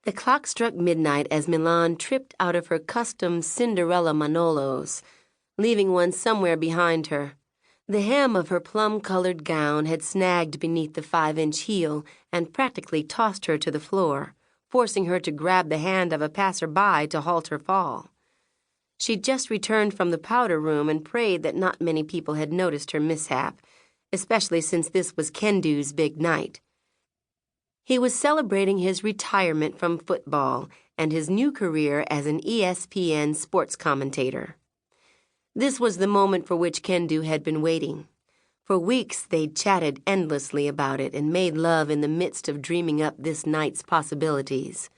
The clock struck midnight as Milan tripped out of her custom Cinderella Manolos, leaving one somewhere behind her. The hem of her plum-colored gown had snagged beneath the 5-inch heel and practically tossed her to the floor, forcing her to grab the hand of a passer-by to halt her fall. She'd just returned from the powder room and prayed that not many people had noticed her mishap, especially since this was Kendu's big night. He was celebrating his retirement from football and his new career as an ESPN sports commentator. This was the moment for which Kendu had been waiting. For weeks they'd chatted endlessly about it and made love in the midst of dreaming up this night's possibilities.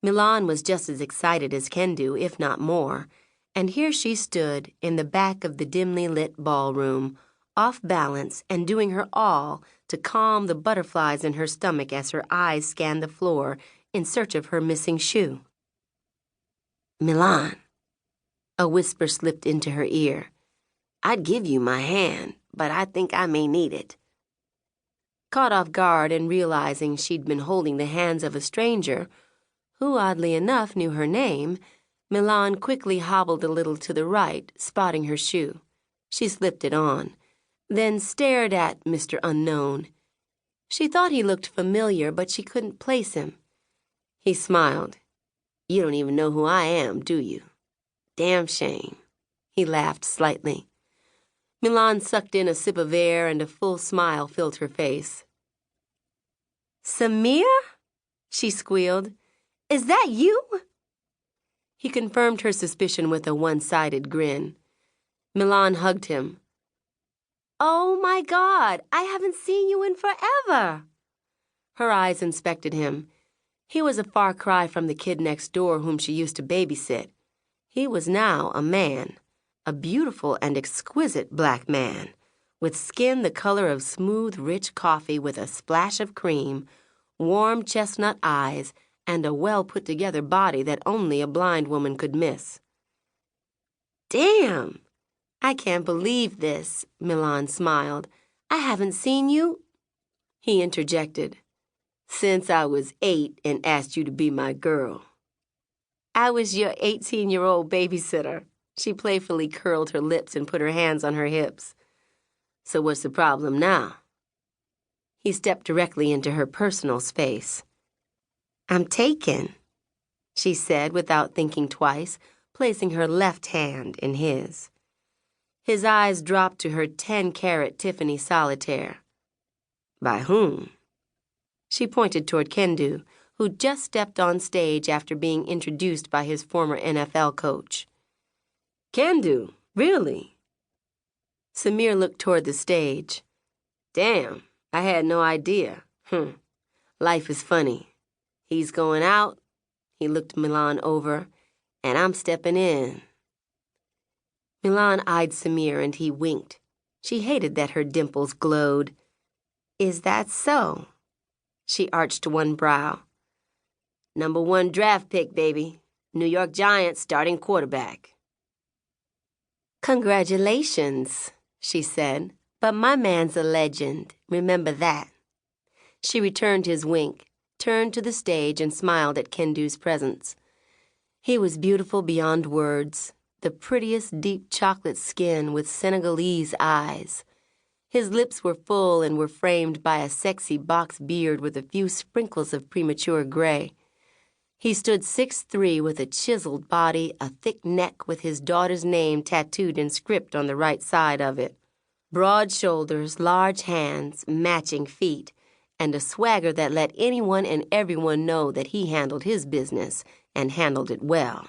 Milan was just as excited as Kendu, if not more, and here she stood in the back of the dimly lit ballroom, off balance and doing her all to calm the butterflies in her stomach as her eyes scanned the floor in search of her missing shoe. "Milan," a whisper slipped into her ear. "I'd give you my hand, but I think I may need it." Caught off guard and realizing she'd been holding the hands of a stranger, who oddly enough knew her name, Milan quickly hobbled a little to the right, spotting her shoe. She slipped it on, then stared at Mr. Unknown. She thought he looked familiar, but she couldn't place him. He smiled. "You don't even know who I am, do you? Damn shame." He laughed slightly. Milan sucked in a sip of air and a full smile filled her face. "Samir?" she squealed. "Is that you?" He confirmed her suspicion with a one-sided grin. Milan hugged him. "Oh, my God, I haven't seen you in forever." Her eyes inspected him. He was a far cry from the kid next door whom she used to babysit. He was now a man, a beautiful and exquisite black man, with skin the color of smooth, rich coffee with a splash of cream, warm chestnut eyes, and a well-put-together body that only a blind woman could miss. "Damn! I can't believe this," Milan smiled. "I haven't seen you—" He interjected. "Since I was 8 and asked you to be my girl." "I was your 18-year-old babysitter." She playfully curled her lips and put her hands on her hips. "So what's the problem now?" He stepped directly into her personal space. "I'm taken," she said without thinking twice, placing her left hand in his. His eyes dropped to her 10-carat Tiffany solitaire. "By whom?" She pointed toward Kendu, who'd just stepped on stage after being introduced by his former NFL coach. "Kendu? Really?" Samir looked toward the stage. "Damn, I had no idea. Life is funny. He's going out," he looked Milan over, "and I'm stepping in." Milan eyed Samir and he winked. She hated that her dimples glowed. "Is that so?" She arched one brow. "#1 draft pick, baby. New York Giants starting quarterback." "Congratulations," she said, "but my man's a legend. Remember that." She returned his wink, turned to the stage and smiled at Kendu's presence. He was beautiful beyond words, the prettiest deep chocolate skin with Senegalese eyes. His lips were full and were framed by a sexy box beard with a few sprinkles of premature gray. He stood 6'3" with a chiseled body, a thick neck with his daughter's name tattooed in script on the right side of it. Broad shoulders, large hands, matching feet, and a swagger that let anyone and everyone know that he handled his business and handled it well.